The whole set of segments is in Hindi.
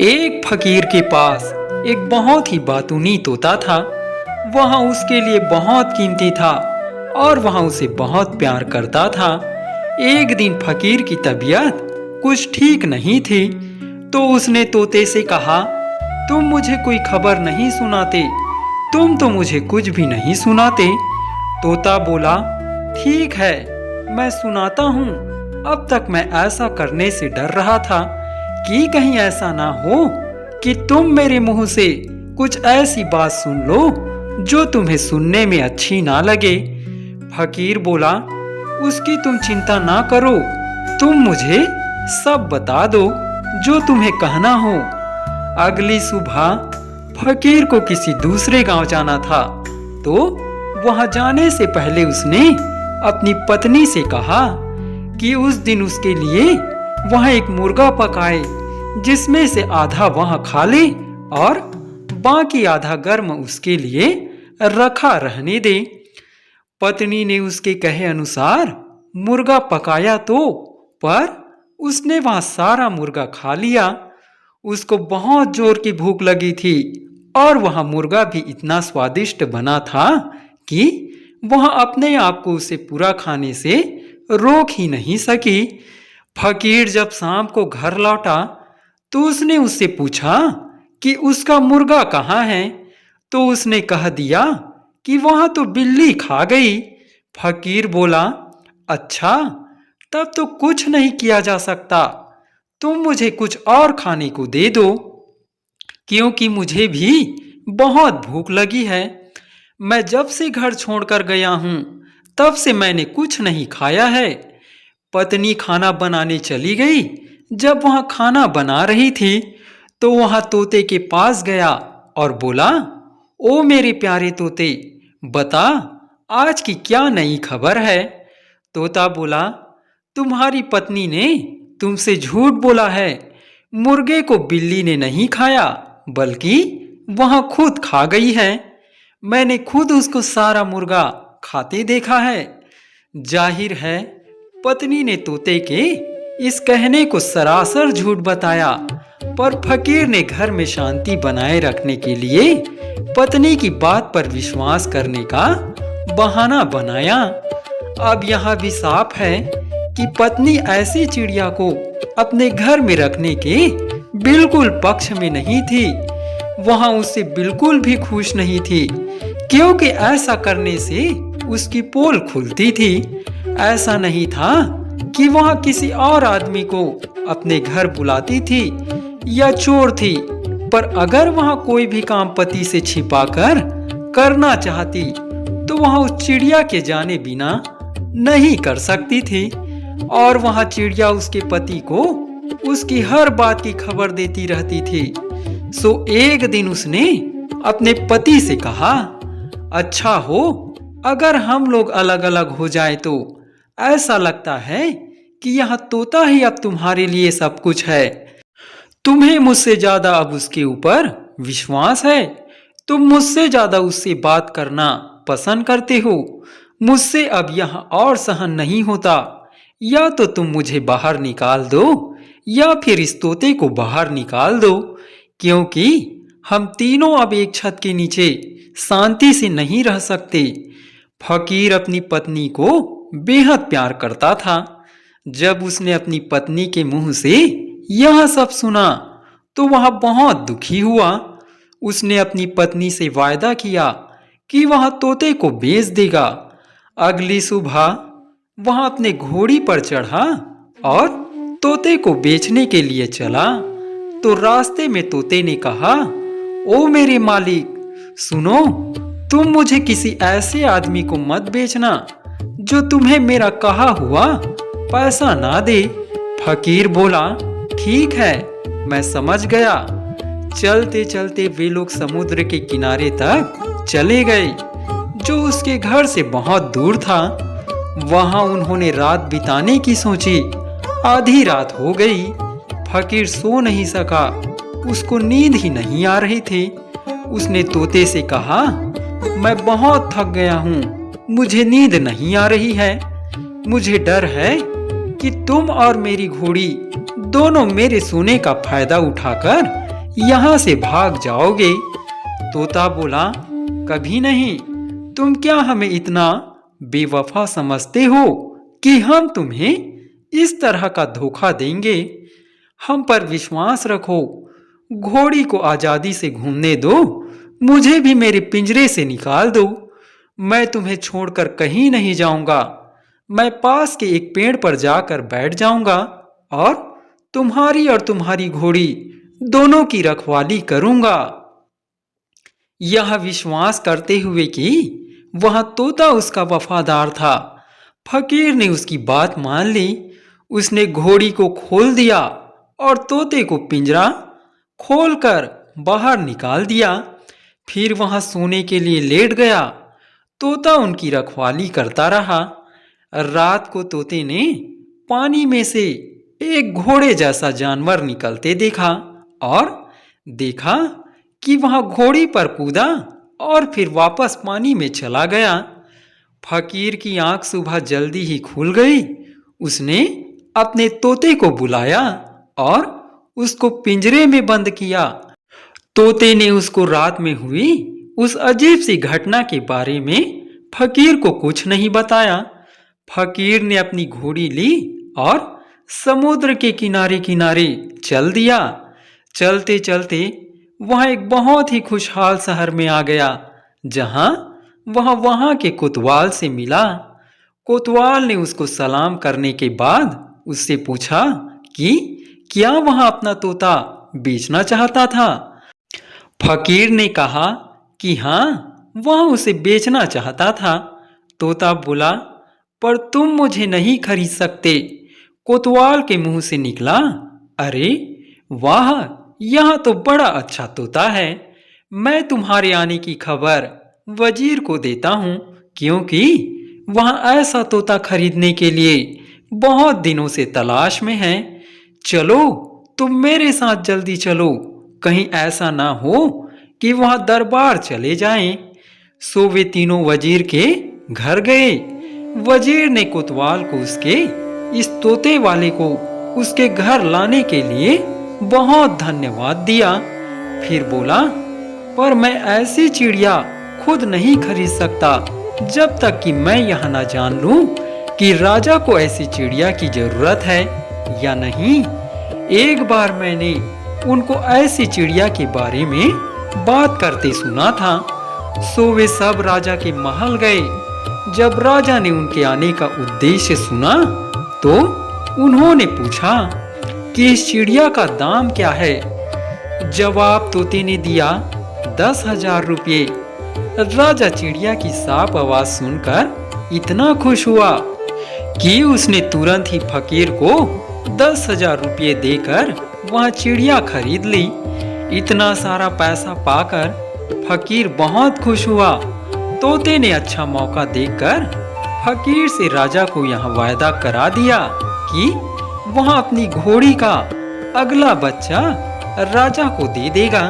एक फकीर के पास एक बहुत ही बातूनी तोता था। वह उसके लिए बहुत कीमती था और वह उसे बहुत प्यार करता था। एक दिन फकीर की तबीयत कुछ ठीक नहीं थी, तो उसने तोते से कहा, तुम मुझे कोई खबर नहीं सुनाते, तुम तो मुझे कुछ भी नहीं सुनाते। तोता बोला, ठीक है, मैं सुनाता हूँ। अब तक मैं ऐसा करने से डर रहा था कि कहीं ऐसा ना हो कि तुम मेरे मुंह से कुछ ऐसी बात सुन लो जो तुम्हें सुनने में अच्छी ना लगे। फकीर बोला, उसकी तुम चिंता ना करो, तुम मुझे सब बता दो जो तुम्हें कहना हो। अगली सुबह फकीर को किसी दूसरे गांव जाना था, तो वहां जाने से पहले उसने अपनी पत्नी से कहा कि उस दिन उसके लिए वहां एक मुर्गा पकाए, जिसमें से आधा वहां खा ले और बाकी आधा गर्म उसके लिए रखा रहने दे। पत्नी ने उसके कहे अनुसार मुर्गा पकाया पर उसने वहां सारा मुर्गा खा लिया। उसको बहुत जोर की भूख लगी थी और वह मुर्गा भी इतना स्वादिष्ट बना था कि वह अपने आप को उसे पूरा खाने से रोक ही नहीं सकी। फकीर जब शाम को घर लौटा तो उसने उससे पूछा कि उसका मुर्गा कहाँ है, तो उसने कह दिया कि वहां तो बिल्ली खा गई। फकीर बोला, अच्छा, तब तो कुछ नहीं किया जा सकता, तुम मुझे कुछ और खाने को दे दो, क्योंकि मुझे भी बहुत भूख लगी है। मैं जब से घर छोड़कर गया हूं तब से मैंने कुछ नहीं खाया है। पत्नी खाना बनाने चली गई। जब वहां खाना बना रही थी तो वहां तोते के पास गया और बोला, ओ मेरे प्यारे तोते, बता आज की क्या नई खबर है। तोता बोला, तुम्हारी पत्नी ने तुमसे झूठ बोला है, मुर्गे को बिल्ली ने नहीं खाया बल्कि वहां खुद खा गई है। मैंने खुद उसको सारा मुर्गा खाते देखा है। जाहिर है पत्नी ने तोते के इस कहने को सरासर झूठ बताया, पर फकीर ने घर में शांति बनाए रखने के लिए पत्नी की बात पर विश्वास करने का बहाना बनाया। अब यह भी साफ है कि पत्नी ऐसी चिड़िया को अपने घर में रखने के बिल्कुल पक्ष में नहीं थी। वह उससे बिल्कुल भी खुश नहीं थी, क्योंकि ऐसा करने से उसकी पोल खुलती थी। ऐसा नहीं था कि वह किसी और आदमी को अपने घर बुलाती थी या चोर थी, पर अगर वह कोई भी काम पति से छिपाकर करना चाहती तो वह उस चिड़िया के जाने बिना नहीं कर सकती थी। और वह चिड़िया उसके पति को उसकी हर बात की खबर देती रहती थी। सो एक दिन उसने अपने पति से कहा, अच्छा हो अगर हम लोग अलग अलग हो जाए तो ऐसा लगता है कि यह तोता ही अब तुम्हारे लिए सब कुछ है। तुम्हें मुझसे ज्यादा अब उसके ऊपर विश्वास है, तुम मुझसे ज्यादा उससे बात करना पसंद करते हो। मुझसे अब यह और सहन नहीं होता, या तो तुम मुझे बाहर निकाल दो या फिर इस तोते को बाहर निकाल दो, क्योंकि हम तीनों अब एक छत के नीचे शांति से नहीं रह सकते। फकीर अपनी पत्नी को बेहद प्यार करता था। जब उसने अपनी पत्नी के मुंह से यह सब सुना तो वह बहुत दुखी हुआ। उसने अपनी पत्नी से वायदा किया कि वह तोते को बेच देगा। अगली सुबह वह अपने घोड़ी पर चढ़ा और तोते को बेचने के लिए चला। तो रास्ते में तोते ने कहा, ओ मेरे मालिक, सुनो, तुम मुझे किसी ऐसे आदमी को मत बेचना जो तुम्हें मेरा कहा हुआ पैसा ना दे। फकीर बोला, ठीक है, मैं समझ गया। चलते चलते वे लोग समुद्र के किनारे तक चले गए, जो उसके घर से बहुत दूर था। वहां उन्होंने रात बिताने की सोची। आधी रात हो गई। फकीर सो नहीं सका, उसको नींद ही नहीं आ रही थी। उसने तोते से कहा, मैं बहुत थक गया हूँ, मुझे नींद नहीं आ रही है। मुझे डर है कि तुम और मेरी घोड़ी दोनों मेरे सोने का फायदा उठाकर यहाँ से भाग जाओगे। तोता बोला, कभी नहीं। तुम क्या हमें इतना बेवफा समझते हो कि हम तुम्हें इस तरह का धोखा देंगे? हम पर विश्वास रखो। घोड़ी को आजादी से घूमने दो। मुझे भी मेरे पिंजरे से निकाल दो। मैं तुम्हें छोड़कर कहीं नहीं जाऊंगा। मैं पास के एक पेड़ पर जाकर बैठ जाऊंगा और तुम्हारी और तुम्हारी घोड़ी दोनों की रखवाली करूंगा। यह विश्वास करते हुए कि वह तोता उसका वफादार था, फकीर ने उसकी बात मान ली। उसने घोड़ी को खोल दिया और तोते को पिंजरा खोलकर बाहर निकाल दिया। फिर वहां सोने के लिए लेट गया। तोता उनकी रखवाली करता रहा। रात को तोते ने पानी में से एक घोड़े जैसा जानवर निकलते देखा और देखा कि वह घोड़ी पर कूदा और फिर वापस पानी में चला गया। फकीर की आंख सुबह जल्दी ही खुल गई। उसने अपने तोते को बुलाया और उसको पिंजरे में बंद किया। तोते ने उसको रात में हुई उस अजीब सी घटना के बारे में फकीर को कुछ नहीं बताया। फकीर ने अपनी घोड़ी ली और समुद्र के किनारे किनारे चल दिया। चलते चलते वह एक बहुत ही खुशहाल शहर में आ गया, जहां वहां के कोतवाल से मिला। कोतवाल ने उसको सलाम करने के बाद उससे पूछा कि क्या वह अपना तोता बेचना चाहता था। फकीर ने कहा कि हाँ, वह उसे बेचना चाहता था। तोता बोला, पर तुम मुझे नहीं खरीद सकते। कोतवाल के मुंह से निकला, अरे वाह, यह तो बड़ा अच्छा तोता है। मैं तुम्हारे आने की खबर वजीर को देता हूँ, क्योंकि वह ऐसा तोता खरीदने के लिए बहुत दिनों से तलाश में है। चलो, तुम मेरे साथ जल्दी चलो। कहीं ऐसा ना हो कि वह दरबार चले जाएं। सो वे तीनों वजीर के घर गए। वजीर ने कोतवाल को उसके इस तोते वाले को उसके घर लाने के लिए बहुत धन्यवाद दिया। फिर बोला, पर मैं ऐसी चिड़िया खुद नहीं खरीद सकता जब तक कि मैं यह ना जान लूं कि राजा को ऐसी चिड़िया की जरूरत है या नहीं। एक बार मैंने उनको ऐसी चिड़िया के बारे में बात करते सुना था। सो वे सब राजा के महल गए। जब राजा ने उनके आने का उद्देश्य सुना तो उन्होंने पूछा कि इस चिड़िया का दाम क्या है। जवाब तोते ने दिया, 10,000 रुपये। राजा चिड़िया की साफ आवाज सुनकर इतना खुश हुआ कि उसने तुरंत ही फकीर को 10,000 रुपये देकर वह चिड़िया खरीद ली। इतना सारा पैसा पाकर फकीर बहुत खुश हुआ। तोते ने अच्छा मौका देखकर फकीर से राजा को यह वायदा करा दिया कि वह अपनी घोड़ी का अगला बच्चा राजा को दे देगा।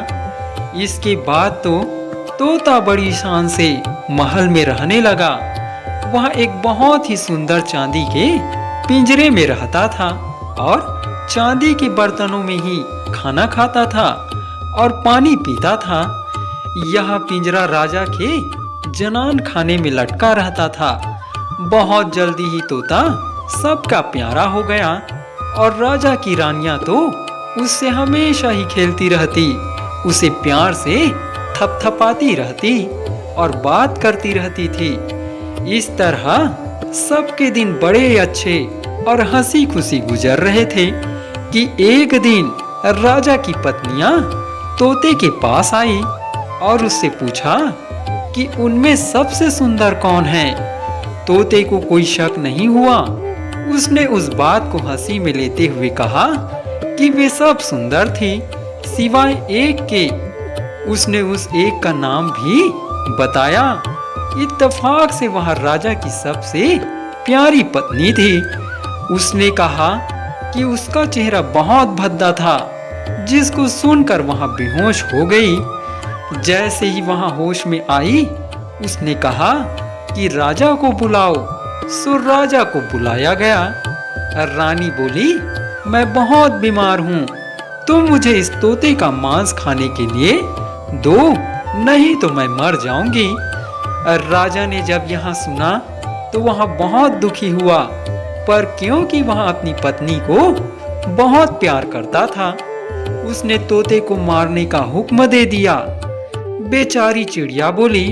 इसके बाद तो तोता बड़ी शान से महल में रहने लगा। वह एक बहुत ही सुंदर चांदी के पिंजरे में रहता था और चांदी के बर्तनों में ही खाना खाता था और पानी पीता था। यह पिंजरा राजा के जनान खाने में लटका रहता था। बहुत जल्दी ही तोता सबका प्यारा हो गया और राजा की रानियां तो उससे हमेशा ही खेलती रहती, उसे प्यार से थपथपाती रहती और बात करती रहती थी। इस तरह सबके दिन बड़े अच्छे और हंसी खुशी गुजर रहे थे कि एक दिन राजा की पत्नियां तोते के पास आई और उससे पूछा कि उनमें सबसे सुंदर कौन है। तोते को कोई शक नहीं हुआ। उसने उस बात को हंसी में लेते हुए कहा कि वे सब सुंदर थी सिवाय एक के। उसने उस एक का नाम भी बताया। इत्तेफाक से वह राजा की सबसे प्यारी पत्नी थी। उसने कहा कि उसका चेहरा बहुत भद्दा था, जिसको सुनकर वह बेहोश हो गई। जैसे ही वह होश में आई, उसने कहा कि राजा को बुलाओ। सो राजा को बुलाया गया। रानी बोली, मैं बहुत बीमार हूँ, तुम मुझे इस तोते का मांस खाने के लिए दो, नहीं तो मैं मर जाऊंगी। और राजा ने जब यहाँ सुना तो वह बहुत दुखी हुआ, पर क्योंकि वह अपनी पत्नी को बहुत प्यार करता था, उसने तोते को मारने का हुक्म दे दिया। बेचारी चिड़िया बोली,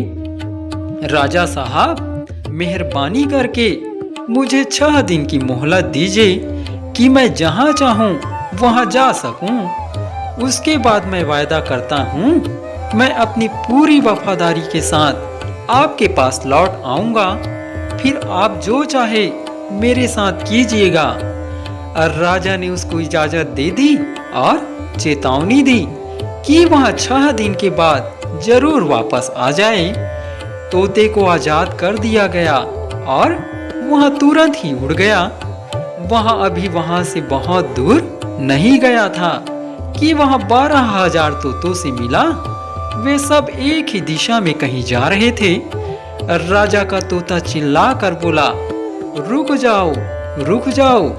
राजा साहब, मेहरबानी करके मुझे 6 दिन की मोहलत दीजिए कि मैं जहाँ चाहूँ वहाँ जा सकूँ। उसके बाद मैं वायदा करता हूँ, मैं अपनी पूरी वफादारी के साथ आपके पास लौट आऊँगा। फिर आप जो चाहे मेरे साथ कीजिएगा। और राजा ने उसको इजाजत दे दी और चेतावनी दी कि वह 6 दिन के बाद जरूर वापस आ जाए। तोते को आजाद कर दिया गया और वह तुरंत ही उड़ गया। वह अभी वहां से बहुत दूर नहीं गया था कि वह 12,000 तोतों से मिला। वे सब एक ही दिशा में कहीं जा रहे थे। राजा का तोता चिल्ला कर बोला, रुक जाओ, रुक जाओ,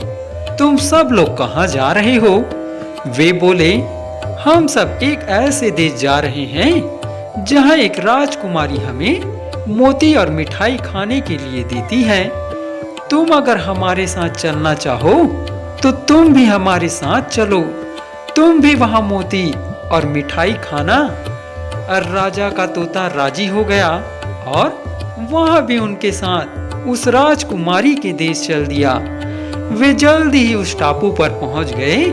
तुम सब लोग कहाँ जा रहे हो? वे बोले, हम सब एक ऐसे देश जा रहे हैं जहाँ एक राजकुमारी हमें मोती और मिठाई खाने के लिए देती है। तुम अगर हमारे साथ चलना चाहो तो तुम भी हमारे साथ चलो, तुम भी वहाँ मोती और मिठाई खाना। और राजा का तोता राजी हो गया और वह भी उनके साथ उस राजकुमारी के देश चल दिया। वे जल्दी ही उस टापू पर पहुंच गए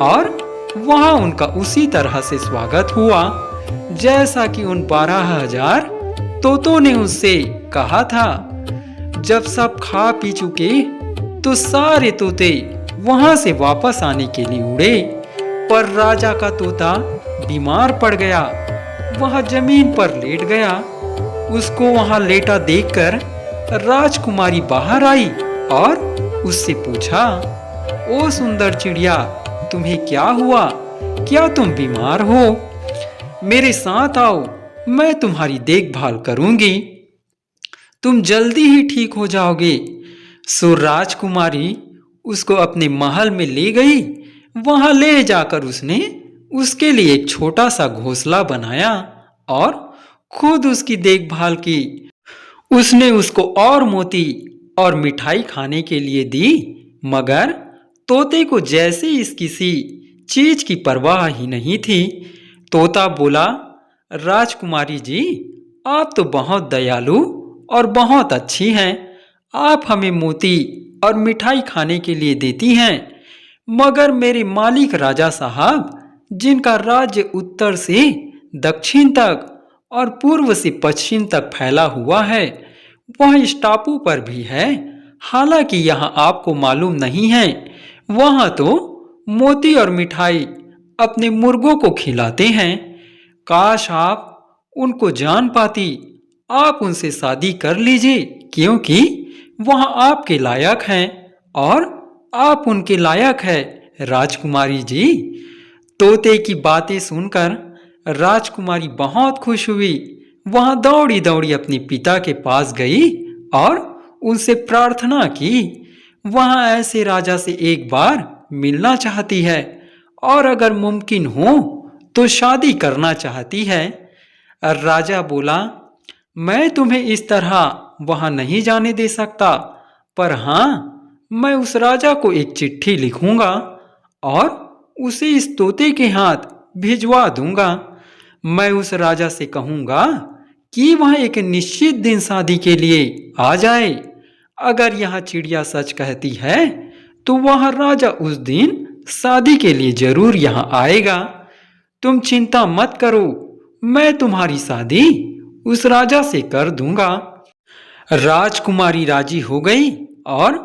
और वहां उनका उसी तरह से स्वागत हुआ जैसा कि उन 12,000 तोतों ने उससे कहा था। जब सब खा पी चुके तो सारे तोते वहां से वापस आने के लिए उड़े, पर राजा का तोता बीमार पड़ गया। वह जमीन पर लेट गया। उसको वहां लेटा देखकर राजकुमारी बाहर आई और उससे पूछा, ओ सुंदर चिड़िया, तुम्हें क्या हुआ? क्या तुम बीमार हो? मेरे साथ आओ, मैं तुम्हारी देखभाल करूंगी, तुम जल्दी ही ठीक हो जाओगे। सो राजकुमारी उसको अपने महल में ले गई। वहां ले जाकर उसने उसके लिए एक छोटा सा घोंसला बनाया और खुद उसकी देखभाल की। उसने उसको और मोती और मिठाई खाने के लिए दी, मगर तोते को जैसे इस किसी चीज की परवाह ही नहीं थी। तोता बोला, राजकुमारी जी, आप तो बहुत दयालु और बहुत अच्छी हैं। आप हमें मोती और मिठाई खाने के लिए देती हैं, मगर मेरे मालिक राजा साहब, जिनका राज्य उत्तर से दक्षिण तक और पूर्व से पश्चिम तक फैला हुआ है, वह इस टापू पर भी है। हालांकि यहाँ आपको मालूम नहीं है, वहाँ तो मोती और मिठाई अपने मुर्गों को खिलाते हैं। काश आप उनको जान पाती, आप उनसे शादी कर लीजिए, क्योंकि वह आपके लायक हैं और आप उनके लायक है राजकुमारी जी। तोते की बातें सुनकर राजकुमारी बहुत खुश हुई। वह दौड़ी दौड़ी अपने पिता के पास गई और उनसे प्रार्थना की। वह ऐसे राजा से एक बार मिलना चाहती है और अगर मुमकिन हो तो शादी करना चाहती है। राजा बोला, मैं तुम्हें इस तरह वहां नहीं जाने दे सकता, पर हाँ, मैं उस राजा को एक चिट्ठी लिखूंगा और उसे इस तोते के हाथ भिजवा दूंगा। मैं उस राजा से कहूंगा कि वह एक निश्चित दिन शादी के लिए आ जाए। अगर यह चिड़िया सच कहती है तो वह राजा उस दिन शादी के लिए जरूर यहाँ आएगा। तुम चिंता मत करो, मैं तुम्हारी शादी उस राजा से कर दूंगा। राजकुमारी राजी हो गई और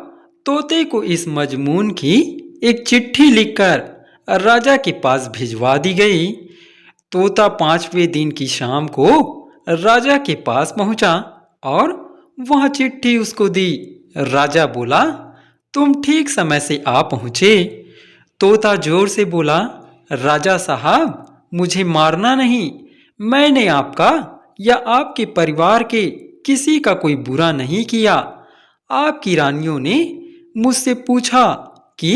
तोते को इस मजमून की एक चिट्ठी लिखकर राजा के पास भिजवा दी गई। तोता 5वें दिन की शाम को राजा के पास पहुंचा और वह चिट्ठी उसको दी। राजा बोला, तुम ठीक समय से आ पहुंचे। तोता जोर से बोला, राजा साहब, मुझे मारना नहीं, मैंने आपका या आपके परिवार के किसी का कोई बुरा नहीं किया। आपकी रानियों ने मुझसे पूछा कि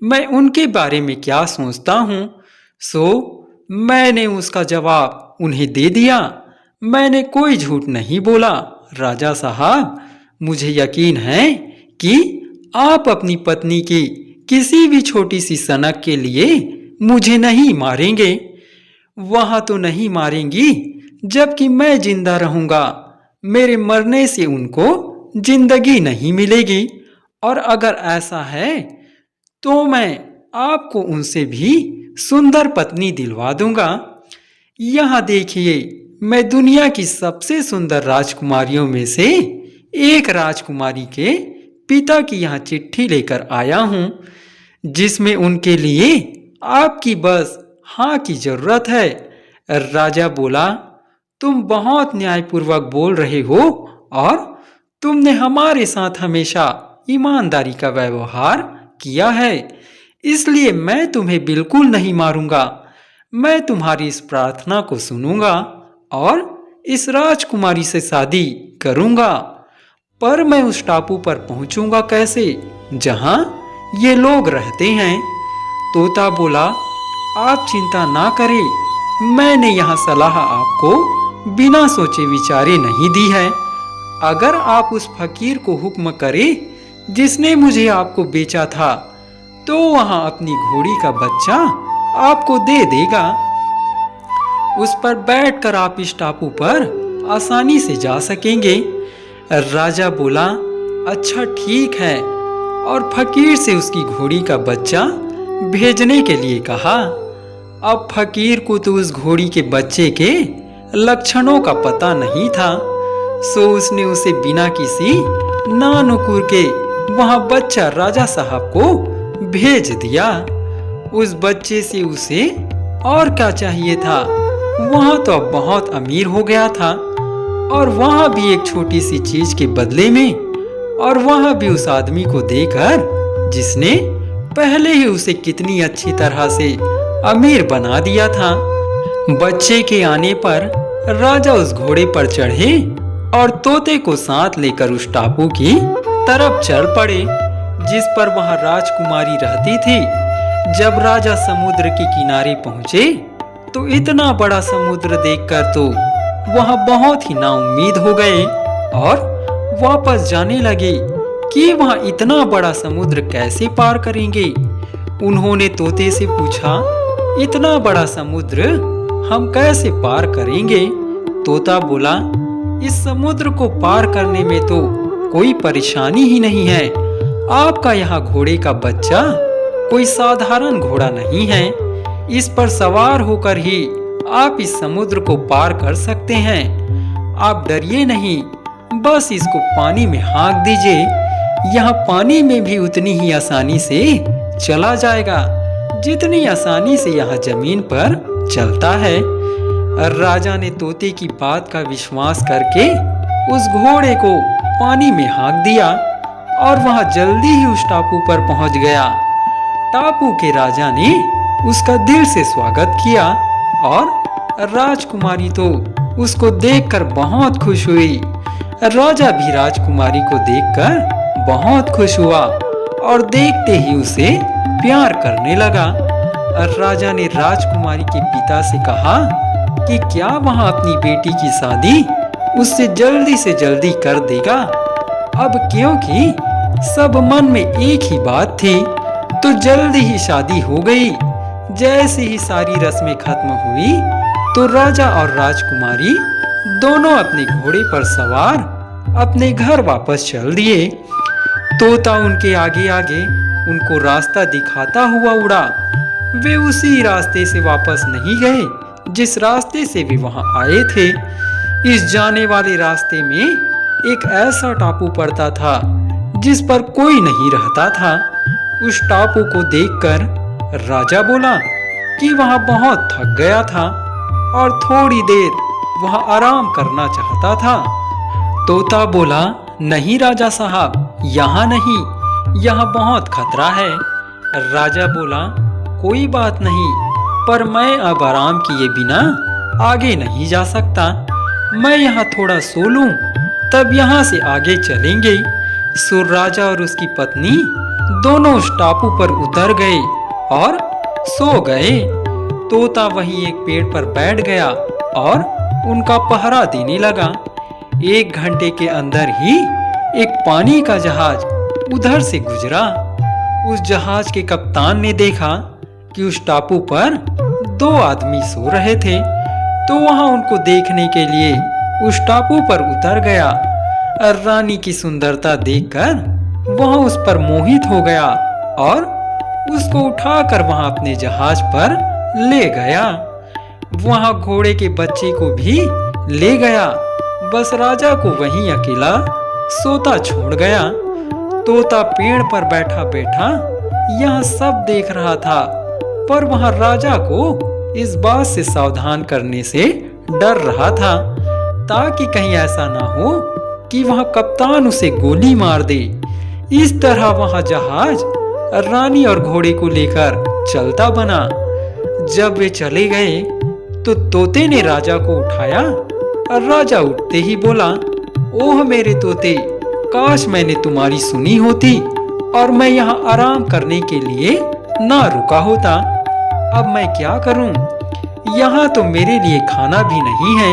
मैं उनके बारे में क्या सोचता हूँ, सो मैंने उसका जवाब उन्हें दे दिया। मैंने कोई झूठ नहीं बोला। राजा साहब, मुझे यकीन है कि आप अपनी पत्नी की किसी भी छोटी सी सनक के लिए मुझे नहीं मारेंगे। वहां तो नहीं मारेंगी जबकि मैं जिंदा रहूंगा। मेरे मरने से उनको जिंदगी नहीं मिलेगी। और अगर ऐसा है तो मैं आपको उनसे भी सुंदर पत्नी दिलवा दूंगा। यहाँ देखिए, मैं दुनिया की सबसे सुंदर राजकुमारियों में से एक राजकुमारी के पिता की यहाँ चिट्ठी लेकर आया हूँ, जिसमें उनके लिए आपकी बस हाँ की जरूरत है। राजा बोला, तुम बहुत न्यायपूर्वक बोल रहे हो और तुमने हमारे साथ हमेशा ईमानदारी का व्यवहार किया है, इसलिए मैं तुम्हें बिल्कुल नहीं मारूंगा। मैं तुम्हारी इस प्रार्थना को सुनूंगा और इस राजकुमारी से शादी करूंगा। पर मैं उस टापू पर पहुंचूंगा कैसे जहां ये लोग रहते हैं? तोता बोला, आप चिंता ना करें, मैंने यहाँ सलाह आपको बिना सोचे विचारे नहीं दी है। अगर आप उस फकीर को हुक्म करें जिसने मुझे आपको बेचा था, तो वहां अपनी घोड़ी का बच्चा आपको दे देगा। उस पर बैठकर आप इस टापू पर आसानी से जा सकेंगे। राजा बोला, अच्छा ठीक है, और फकीर से उसकी घोड़ी का बच्चा भेजने के लिए कहा। अब फकीर को तो उस घोड़ी के बच्चे के लक्षणों का पता नहीं था, सो उसने उसे बिना किसी नानुकुर के वहां बच्चा राजा साहब को भेज दिया। उस बच्चे से उसे और क्या चाहिए था? वहां तो अब बहुत अमीर हो गया था, और वहां भी एक छोटी सी चीज के बदले में, और वहां भी उस आदमी को देकर जिसने पहले ही उसे कितनी अच्छी तरह से अमीर बना दिया था। बच्चे के आने पर राजा उस घोड़े पर चढ़े और तोते को साथ लेकर उस टापू की तरफ चल पड़े जिस पर वहां राजकुमारी रहती थी। जब राजा समुद्र के किनारे पहुंचे तो इतना बड़ा समुद्र देखकर तो वहां बहुत ही नाउम्मीद हो गए और वापस जाने लगे कि वहां इतना बड़ा समुद्र कैसे पार करेंगे। उन्होंने तोते से पूछा, इतना बड़ा समुद्र हम कैसे पार करेंगे? तोता बोला, इस समुद्र को पार करने में तो कोई परेशानी ही नहीं है। आपका यहाँ घोड़े का बच्चा कोई साधारण घोड़ा नहीं है। इस पर सवार होकर ही आप इस समुद्र को पार कर सकते हैं। आप डरिए नहीं, बस इसको पानी में हाँक दीजिए। यहाँ पानी में भी उतनी ही आसानी से चला जाएगा जितनी आसानी से यहाँ जमीन पर चलता है। राजा ने तोते की बात का विश्वास करके उस घोड़े को पानी में हाँक दिया और वहां जल्दी ही उस टापू पर पहुंच गया। टापू के राजा ने उसका दिल से स्वागत किया और राजकुमारी तो उसको देखकर बहुत खुश हुई। राजा भी राजकुमारी को देखकर बहुत खुश हुआ और देखते ही उसे प्यार करने लगा। राजा ने राजकुमारी के पिता से कहा कि क्या वहां अपनी बेटी की शादी उससे जल्दी से जल्दी कर देगा। अब क्योंकि सब मन में एक ही बात थी, तो जल्दी ही शादी हो गई। जैसे ही सारी रस्में खत्म हुई तो राजा और राजकुमारी दोनों अपने घोड़े पर सवार अपने घर वापस चल दिए। तोता उनके आगे आगे उनको रास्ता दिखाता हुआ उड़ा। वे उसी रास्ते से वापस नहीं गए जिस रास्ते से वे वहां आए थे। इस जाने वाले रास्ते में एक ऐसा टापू पड़ता था जिस पर कोई नहीं रहता था। उस टापू को देखकर राजा बोला कि वहां बहुत थक गया था और थोड़ी देर वहां आराम करना चाहता था। तोता बोला, नहीं राजा साहब, यहाँ नहीं, यहाँ बहुत खतरा है। राजा बोला, कोई बात नहीं, पर मैं अब आराम किए बिना आगे नहीं जा सकता। मैं यहाँ थोड़ा सो लूं, तब यहाँ से आगे चलेंगे। सो राजा और उसकी पत्नी दोनों उस टापू पर उतर गए और सो गए। तोता वहीं एक पेड़ पर बैठ गया और उनका पहरा देने लगा। 1 घंटे के अंदर ही एक पानी का जहाज उधर से गुजरा। उस जहाज के कप्तान ने देखा कि उस टापू पर 2 आदमी सो रहे थे, तो वहां उनको देखने के लिए उस टापू पर उतर गया। रानी की सुंदरता देखकर वह उस पर मोहित हो गया और उसको उठाकर वहां अपने जहाज पर ले गया। वहां घोड़े के बच्चे को भी ले गया, बस राजा को वहीं अकेला सोता छोड़ गया। तोता पेड़ पर बैठा बैठा यह सब देख रहा था, पर वहां राजा को इस बात से सावधान करने से डर रहा था, ताकि कहीं ऐसा ना हो कि वह कप्तान उसे गोली मार दे। इस तरह वह जहाज रानी और घोड़े को लेकर चलता बना। जब वे चले गए तो तोते ने राजा को उठाया और राजा उठते ही बोला, ओह मेरे तोते, काश मैंने तुम्हारी सुनी होती और मैं यहाँ आराम करने के लिए ना रुका होता। अब मैं क्या करूं? यहाँ तो मेरे लिए खाना भी नहीं है,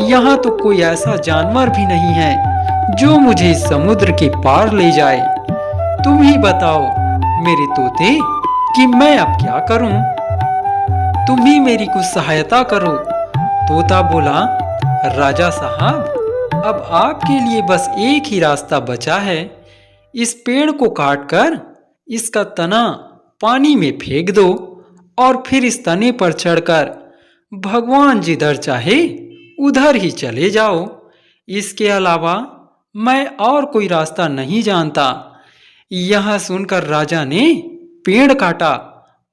यहाँ तो कोई ऐसा जानवर भी नहीं है जो मुझे इस समुद्र के पार ले जाए। तुम ही बताओ मेरे तोते कि मैं अब क्या करूं? तुम ही मेरी कुछ सहायता करो। तोता बोला, राजा साहब, अब आपके लिए बस एक ही रास्ता बचा है। इस पेड़ को काटकर इसका तना पानी में फेंक दो और फिर इस तने पर चढ़कर भगवान जिधर चाहे उधर ही चले जाओ। इसके अलावा मैं और कोई रास्ता नहीं जानता। यह सुनकर राजा ने पेड़ काटा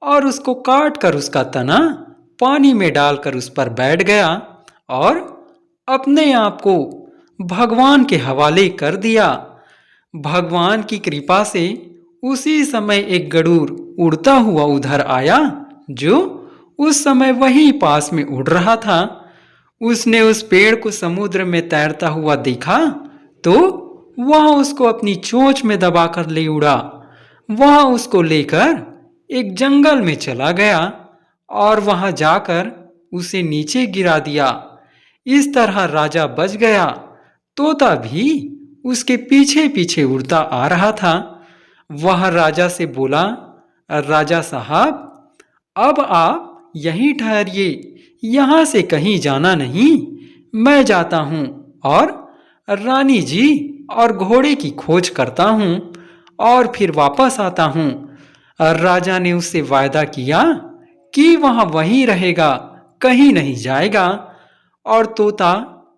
और उसको काटकर उसका तना पानी में डालकर उस पर बैठ गया और अपने आप को भगवान के हवाले कर दिया। भगवान की कृपा से उसी समय एक गरुड़ उड़ता हुआ उधर आया, जो उस समय वहीं पास में उड़ रहा था। उसने उस पेड़ को समुद्र में तैरता हुआ देखा तो वह उसको अपनी चोंच में दबाकर ले उड़ा। वह उसको लेकर एक जंगल में चला गया और वहां जाकर उसे नीचे गिरा दिया। इस तरह राजा बच गया। तोता भी उसके पीछे पीछे उड़ता आ रहा था। वह राजा से बोला, राजा साहब, अब आप यहीं ठहरिए, यहाँ से कहीं जाना नहीं। मैं जाता हूँ और रानी जी और घोड़े की खोज करता हूँ और फिर वापस आता हूँ। राजा ने उससे वायदा किया कि वह वहीं रहेगा, कहीं नहीं जाएगा। और तोता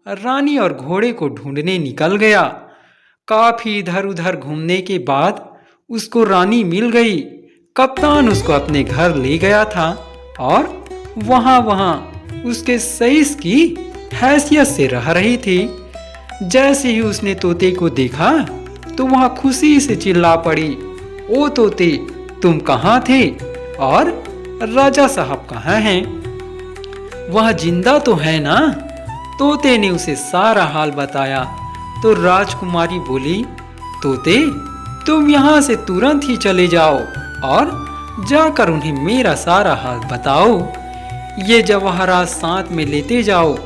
रानी और घोड़े को ढूंढने निकल गया। काफी इधर उधर घूमने के बाद उसको रानी मिल गई। कप्तान उसको अपने घर ले गया था और वहां उसके सईस की हैसियत से रह रही थी। जैसे ही उसने तोते को देखा तो वह खुशी से चिल्ला पड़ी, ओ तोते, तुम कहाँ थे और राजा साहब कहाँ हैं? वह जिंदा तो है ना? तोते ने उसे सारा हाल बताया तो राजकुमारी बोली, तोते, तुम यहाँ से तुरंत ही चले जाओ और जाकर उन्हें मेरा सारा हाल बताओ। ये जवाहरात साथ में लेते जाओ,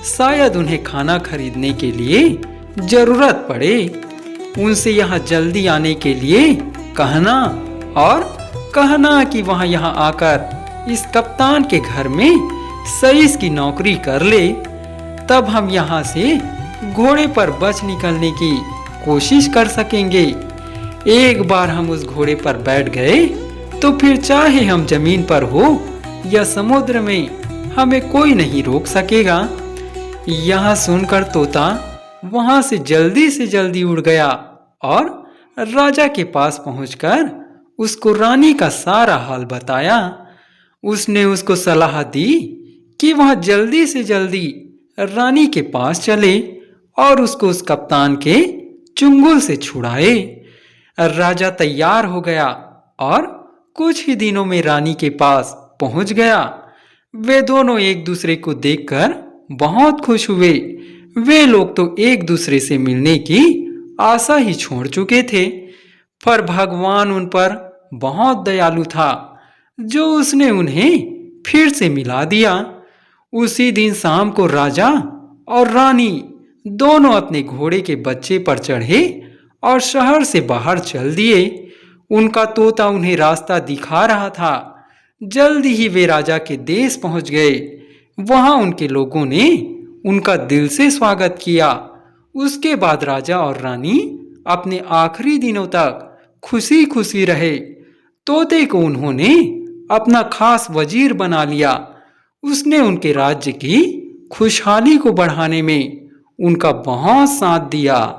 शायद उन्हें खाना खरीदने के लिए जरूरत पड़े। उनसे यहाँ जल्दी आने के लिए कहना और कहना कि वह यहाँ आकर इस कप्तान के घर में सईस की नौकरी कर ले। तब हम यहाँ से घोड़े पर बच निकलने की कोशिश कर सकेंगे। एक बार हम उस घोड़े पर बैठ गए तो फिर चाहे हम जमीन पर हो या समुद्र में, हमें कोई नहीं रोक सकेगा। यह सुनकर तोता वहां से जल्दी उड़ गया और राजा के पास पहुंचकर उसको रानी का सारा हाल बताया। उसने उसको सलाह दी कि वह जल्दी से जल्दी रानी के पास चले और उसको उस कप्तान के चुंगल से छुड़ाए। राजा तैयार हो गया और कुछ ही दिनों में रानी के पास पहुंच गया। वे दोनों एक दूसरे को देखकर बहुत खुश हुए। वे लोग तो एक दूसरे से मिलने की आशा ही छोड़ चुके थे, पर भगवान उन पर बहुत दयालु था, जो उसने उन्हें फिर से मिला दिया। उसी दिन शाम को राजा और रानी दोनों अपने घोड़े के बच्चे पर चढ़े और शहर से बाहर चल दिए। उनका तोता उन्हें रास्ता दिखा रहा था। जल्दी ही वे राजा के देश पहुंच गए। वहां उनके लोगों ने उनका दिल से स्वागत किया। उसके बाद राजा और रानी अपने आखिरी दिनों तक खुशी खुशी रहे। तोते को उन्होंने अपना खास वजीर बना लिया। उसने उनके राज्य की खुशहाली को बढ़ाने में उनका बहुत साथ दिया।